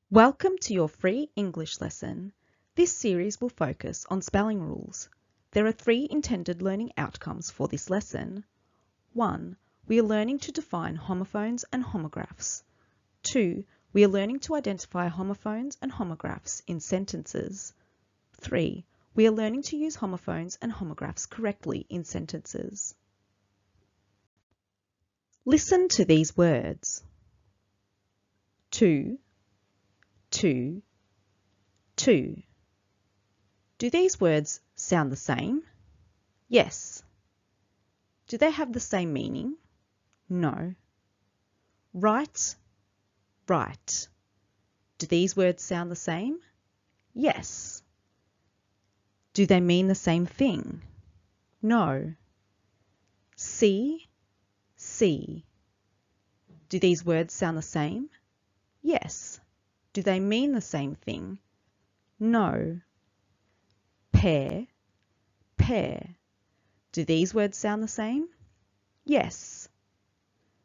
Welcome to your free English lesson. This series will focus on spelling rules. There are 3 intended learning outcomes for this lesson. 1. We are learning to define homophones and homographs. 2. We are learning to identify homophones and homographs in sentences. 3. We are learning to use homophones and homographs correctly in sentences. Listen to these words. 2. Do these words sound the same? Yes. Do they have the same meaning? No. Right. Do these words sound the same? Yes. Do they mean the same thing? No. See. Do these words sound the same? Yes. Do they mean the same thing? No. Pair. Do these words sound the same? Yes.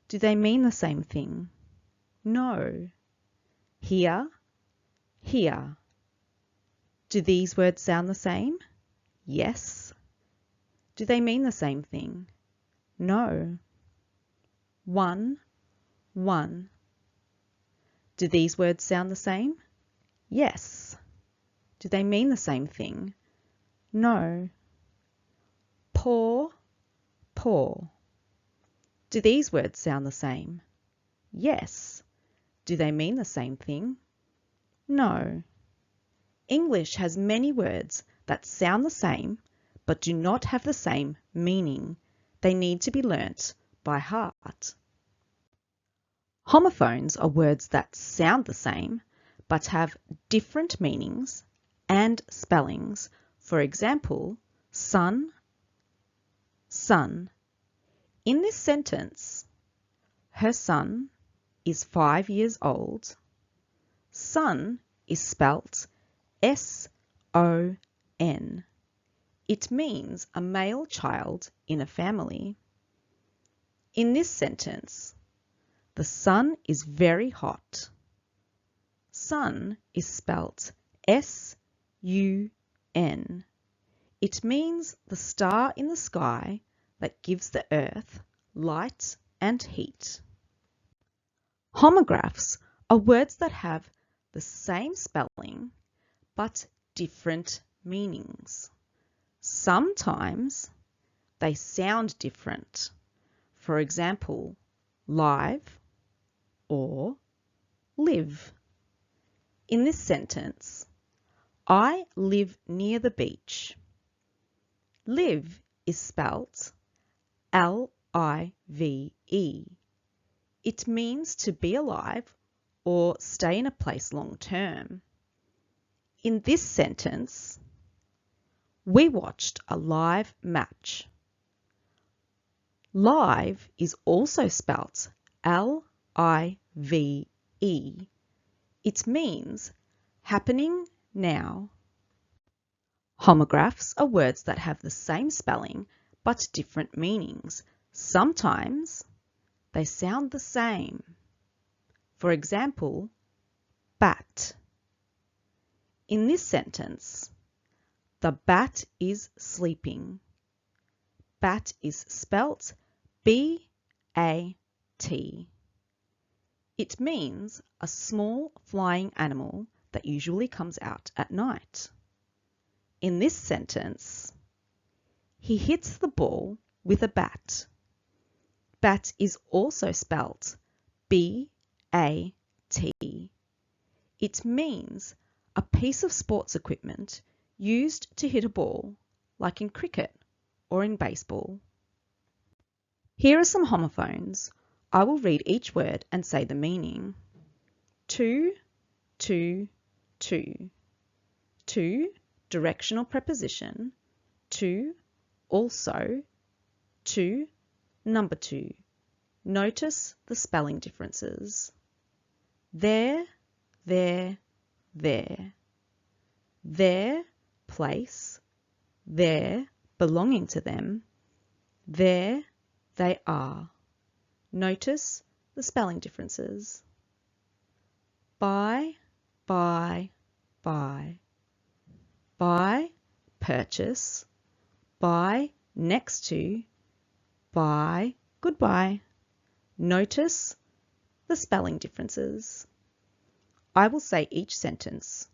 Do they mean the same thing? No. Here. Do these words sound the same? Yes. Do they mean the same thing? No. One. Do these words sound the same? Yes. Do they mean the same thing? No. Paw. Do these words sound the same? Yes. Do they mean the same thing? No. English has many words that sound the same but do not have the same meaning. They need to be learnt by heart. Homophones are words that sound the same but have different meanings and spellings. For example, sun. In this sentence, her son is 5 years old. Son is spelt S-O-N. It means a male child in a family. In this sentence, the sun is very hot. Sun is spelt S-U-N. It means the star in the sky that gives the earth light and heat. Homographs are words that have the same spelling but different meanings. Sometimes they sound different. For example, live or live. In this sentence, I live near the beach. Live is spelt L-I-V-E. It means to be alive or stay in a place long term. In this sentence, we watched a live match. Live is also spelt L-I-V-E. It means happening now. Homographs are words that have the same spelling but different meanings. Sometimes they sound the same. For example, bat. In this sentence, the bat is sleeping. Bat is spelt B-A-T. It means a small flying animal that usually comes out at night. In this sentence, he hits the ball with a bat. Bat is also spelt B-A-T. It means a piece of sports equipment used to hit a ball, like in cricket or in baseball. Here are some homophones. I will read each word and say the meaning. To, directional preposition. To, also. To, number 2. Notice the spelling differences. There. Their, place. Their, belonging to them. There, they are. Notice the spelling differences. By, buy, buy. Buy, purchase. Buy, next to. Buy, goodbye. Notice the spelling differences. I will say each sentence.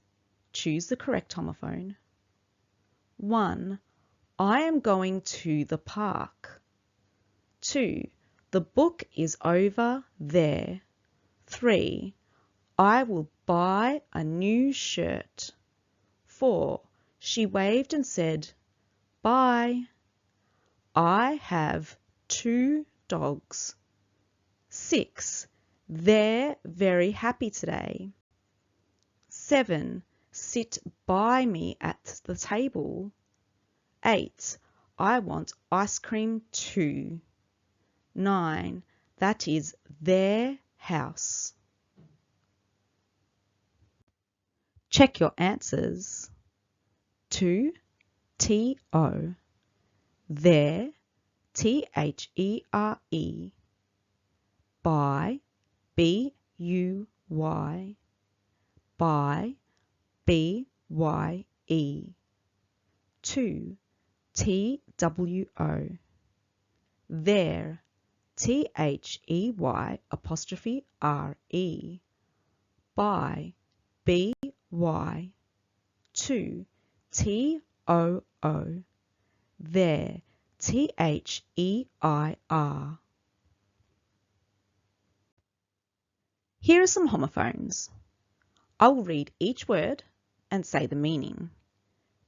Choose the correct homophone. 1. I am going to the park. 2. The book is over there. 3. I will buy a new shirt. 4. She waved and said, bye. I have 2 dogs. 6. They're very happy today. 7. Sit by me at the table. 8. I want ice cream too. 9. That is their house. Check your answers. 2. T-O. There, T-H-E-R-E. Buy, B-U-Y. Buy, B-Y-E. 2. T-W-O. There, T-H-E-Y apostrophe R-E. Buy, B-Y. 2. T-O-O. There, T-H-E-I-R. Here are some homophones. I will read each word and say the meaning.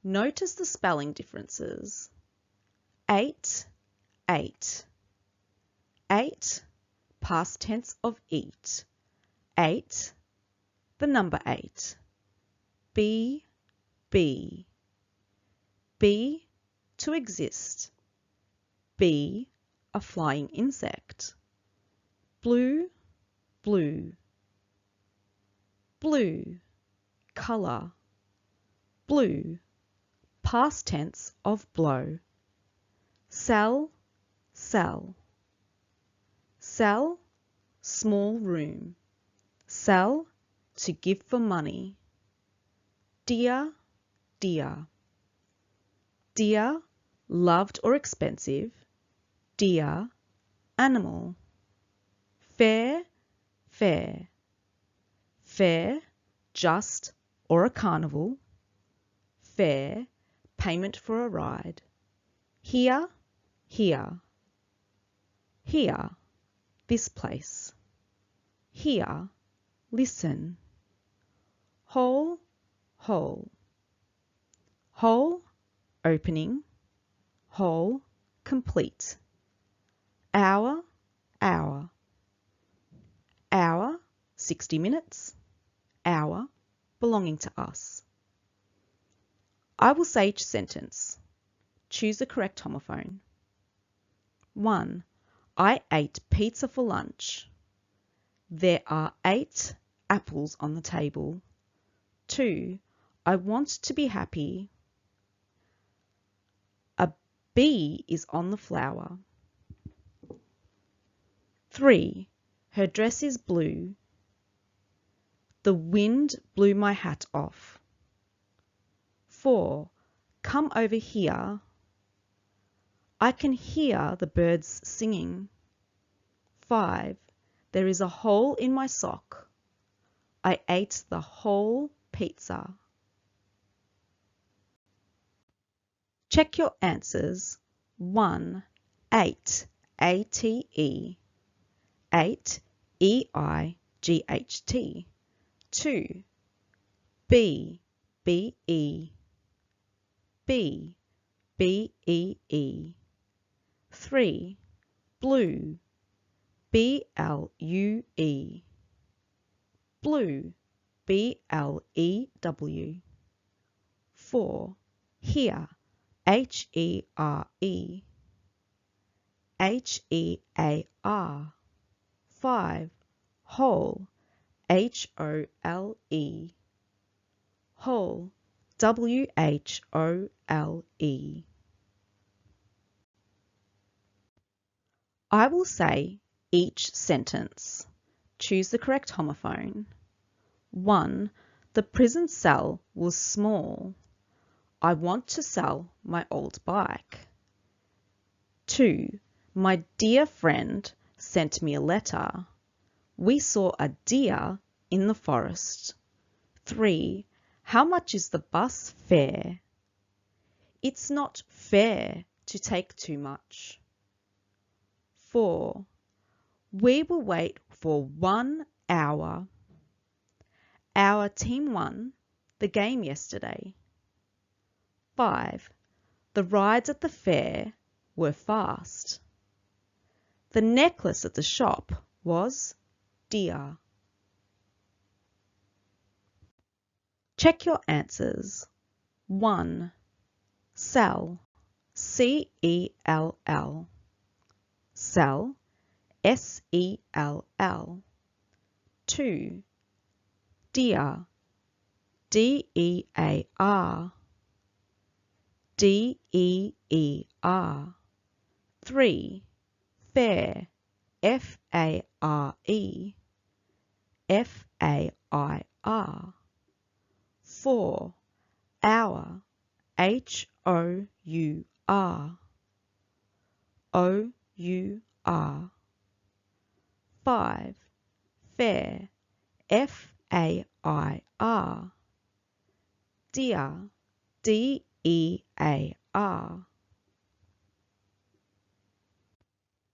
Notice the spelling differences. 8, 8. 8, past tense of eat. 8, the number 8. B, B. B, to exist. B, a flying insect. Blue, blue. Blue, colour. Blue, past tense of blow. Cell, cell. Cell, small room. Sell, to give for money. Dear, dear. Dear, loved or expensive. Dear, animal. Fair, fair. Fair, just or a carnival. Fare, payment for a ride. Here, here. Here, this place. Here, listen. Whole, whole. Whole, opening. Whole, complete. Hour, hour. Hour, 60 minutes. Hour, belonging to us. I will say each sentence. Choose the correct homophone. 1. I ate pizza for lunch. There are 8 apples on the table. 2. I want to be happy. A bee is on the flower. 3. Her dress is blue. The wind blew my hat off. 4. Come over here. I can hear the birds singing. 5. There is a hole in my sock. I ate the whole pizza. Check your answers. 1. 8. A-T-E. 8. E-I-G-H-T. 2. B. B-E. B. B-E-E. 3. Blue. B-L-U-E. Blue. B-L-E-W. 4. Here. H-E-R-E. H-E-A-R. 5. Whole. H-O-L-E. Whole. W-H-O-L-E. I will say each sentence. Choose the correct homophone. 1. The prison cell was small. I want to sell my old bike. 2. My dear friend sent me a letter. We saw a deer in the forest. 3. How much is the bus fare? It's not fair to take too much. 4. We will wait for 1 hour. Our team won the game yesterday. 5. The rides at the fair were fast. The necklace at the shop was dear. Check your answers. 1. Sell, C-E-L-L. Sell, S-E-L-L. 2. Dear, D-E-A-R. D-E-E-R. 3. Fair, F-A-R-E. F-A-I-R. 4. Hour, H-O-U-R. O-U-R. 5. Fair, F-A-I-R. Dear, D-E-A-R.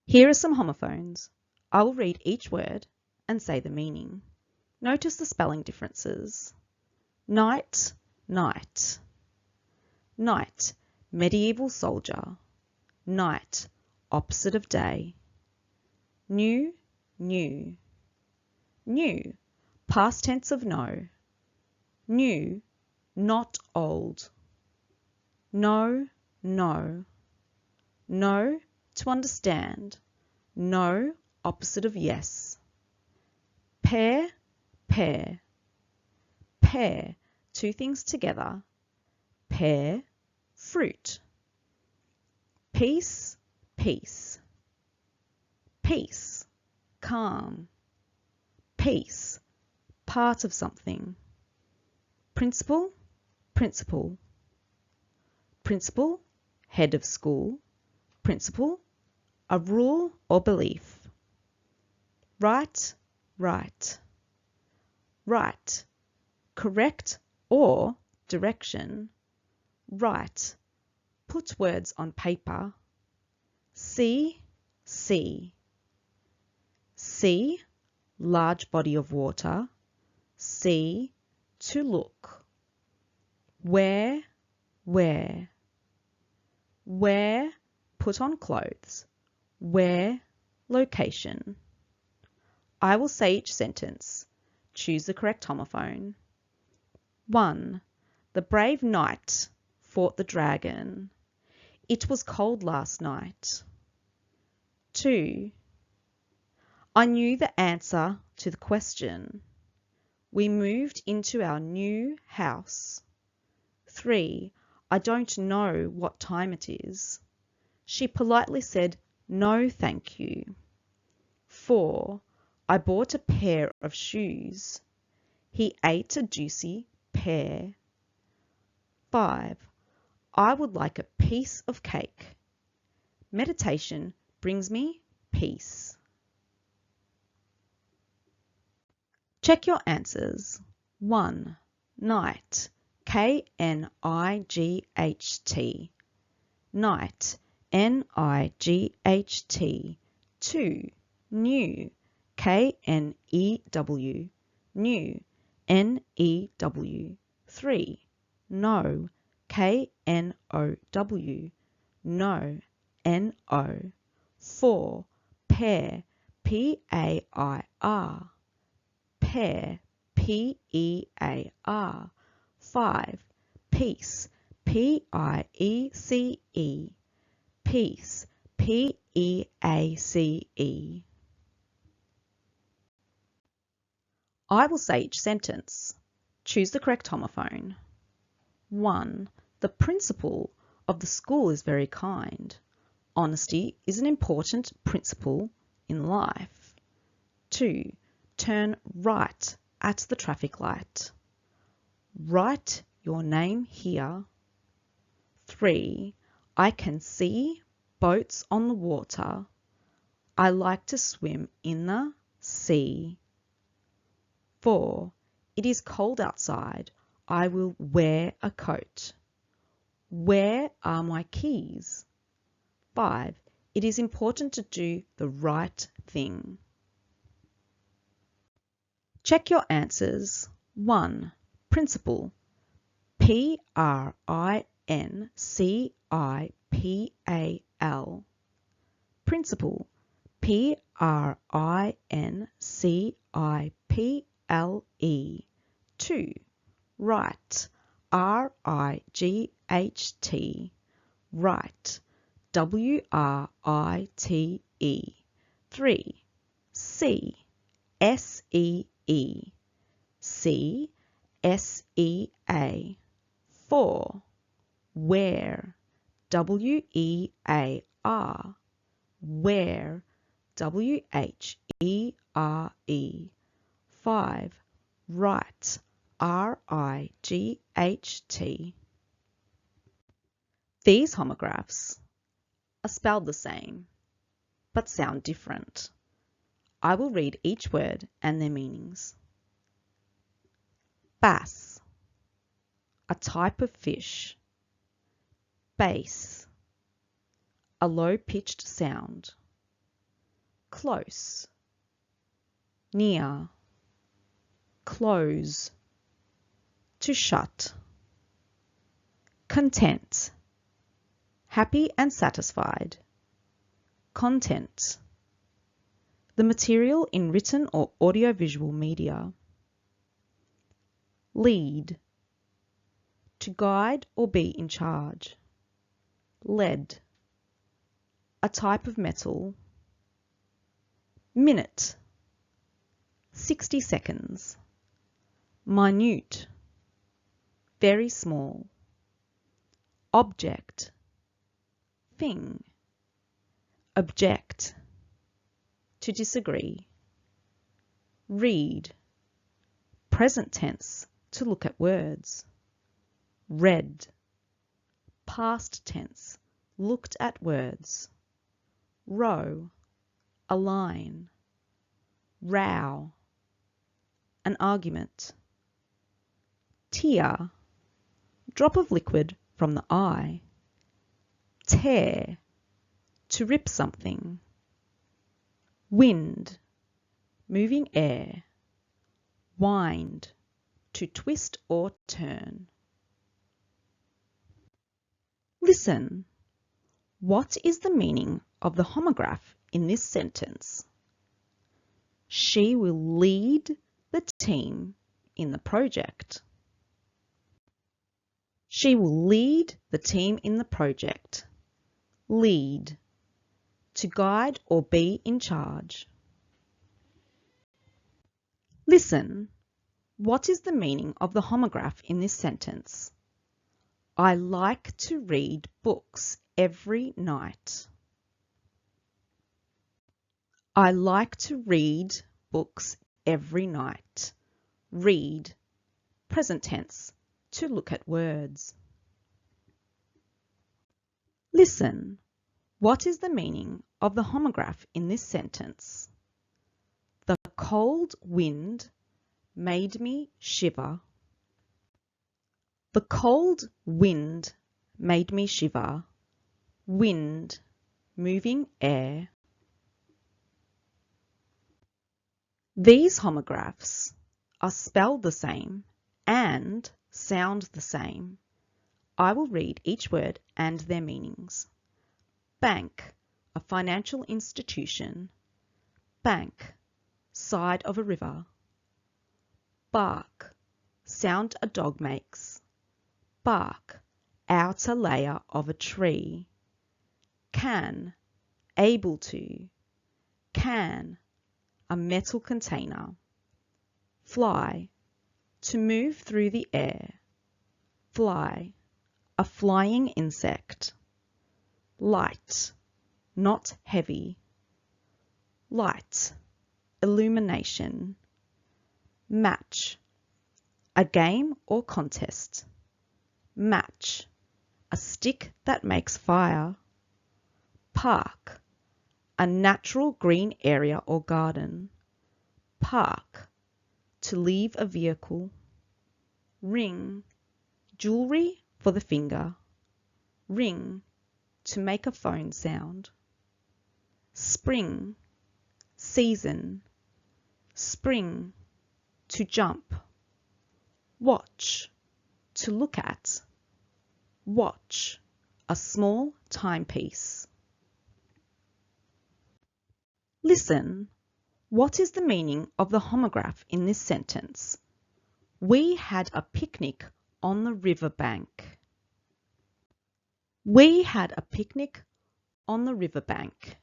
Here are some homophones. I will read each word and say the meaning. Notice the spelling differences. Night, night. Knight, medieval soldier. Night, opposite of day. New, new. New, past tense of know. New, not old. No, no. No, to understand. No, opposite of yes. Pair, pair. Pair, two things together. Pear, fruit. Peace, peace. Peace, calm. Piece, part of something. Principal, principal. Principal, head of school. Principle, a rule or belief. Right, right. Right, correct or direction. Right, put words on paper. See, see. See, large body of water. See, to look. Wear, wear. Wear, put on clothes. Where, location. I will say each sentence. Choose the correct homophone. 1. The brave knight fought the dragon. It was cold last night. 2. I knew the answer to the question. We moved into our new house. 3. I don't know what time it is. She politely said, no, thank you. 4. I bought a pair of shoes. He ate a juicy pear. 5. I would like a piece of cake. Meditation brings me peace. Check your answers. 1. Night, K-N-I-G-H-T. Night, N-I-G-H-T. 2. New, K-N-E-W. New, N-E-W. 3. No, K-N-O-W. No, N-O. 4. Pair, P-A-I-R. Pair, P-E-A-R. 5. Peace, P-I-E-C-E. Peace, P-E-A-C-E. I will say each sentence. Choose the correct homophone. 1. The principal of the school is very kind. Honesty is an important principle in life. 2. Turn right at the traffic light. Write your name here. 3. I can see boats on the water. I like to swim in the sea. 4. It is cold outside. I will wear a coat. Where are my keys? 5. It is important to do the right thing. Check your answers. 1. Principal. Principal. Principal. Principle. 2. Right. Right. Right. Write. 3. See. Sea. 4. Where. Where. Where. 5. Right. Right. These homographs are spelled the same, but sound different. I will read each word and their meanings. Bass, a type of fish. Bass, a low-pitched sound. Close, near. Close, to shut. Content, happy and satisfied. Content, the material in written or audiovisual media. Lead, to guide or be in charge. Lead, a type of metal. Minute, 60 seconds. Minute, very small. Object, thing. Object, to disagree. Read, present tense, to look at words. Read, past tense, looked at words. Row, a line. Row, an argument. Tear, drop of liquid from the eye. Tear, to rip something. Wind, moving air. Wind, to twist or turn. Listen. What is the meaning of the homograph in this sentence? She will lead the team in the project. She will lead the team in the project. Lead, to guide or be in charge. Listen. What is the meaning of the homograph in this sentence? I like to read books every night. I like to read books every night. Read, present tense, to look at words. Listen. What is the meaning of the homograph in this sentence? The cold wind made me shiver. The cold wind made me shiver. Wind, moving air. These homographs are spelled the same and sound the same. I will read each word and their meanings. Bank, a financial institution. Bank, side of a river. Bark, sound a dog makes. Bark, outer layer of a tree. Can, able to. Can, a metal container. Fly, to move through the air. Fly, a flying insect. Light, not heavy. Light, illumination. Match, a game or contest. Match, a stick that makes fire. Park, a natural green area or garden. Park, to leave a vehicle. Ring, jewelry for the finger. Ring, to make a phone sound. Spring, season. Spring, to jump. Watch, to look at. Watch, a small timepiece. Listen. What is the meaning of the homograph in this sentence? We had a picnic on the riverbank. We had a picnic on the riverbank.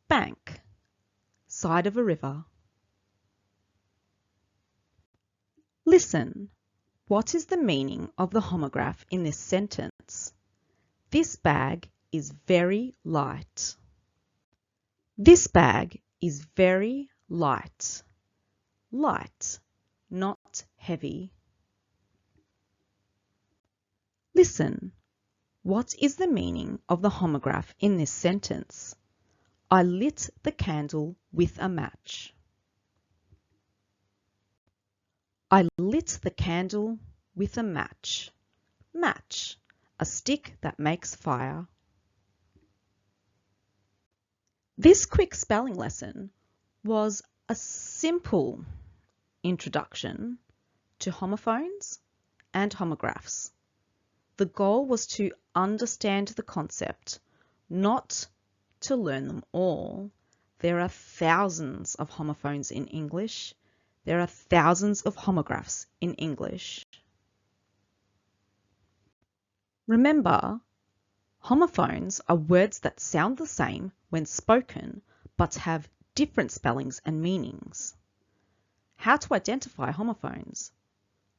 Bank, side of a river. Listen. What is the meaning of the homograph in this sentence? This bag is very light. This bag is very light. Light, not heavy. Listen. What is the meaning of the homograph in this sentence? I lit the candle with a match. I lit the candle with a match. Match, a stick that makes fire. This quick spelling lesson was a simple introduction to homophones and homographs. The goal was to understand the concept, not to learn them all. There are thousands of homophones in English. There are thousands of homographs in English. Remember, homophones are words that sound the same when spoken but have different spellings and meanings. How to identify homophones?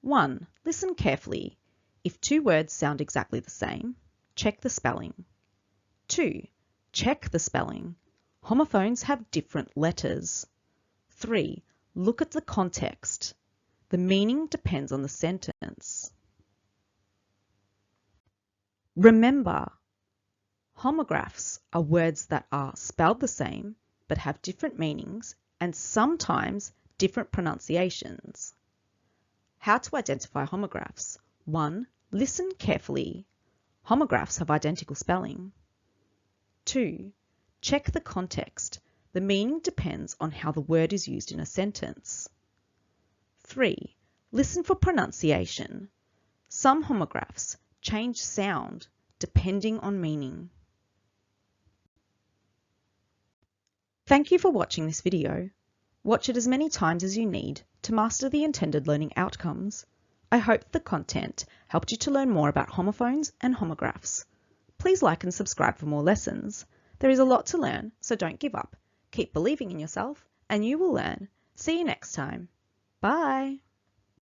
1. Listen carefully. If two words sound exactly the same, check the spelling. 2. Check the spelling. Homophones have different letters. 3. Look at the context. The meaning depends on the sentence. Remember, homographs are words that are spelled the same but have different meanings and sometimes different pronunciations. How to identify homographs? 1. Listen carefully. Homographs have identical spelling. 2. Check the context. The meaning depends on how the word is used in a sentence. 3. Listen for pronunciation. Some homographs change sound depending on meaning. Thank you for watching this video. Watch it as many times as you need to master the intended learning outcomes. I hope the content helped you to learn more about homophones and homographs. Please like and subscribe for more lessons. There is a lot to learn, so don't give up. Keep believing in yourself and you will learn. See you next time. Bye.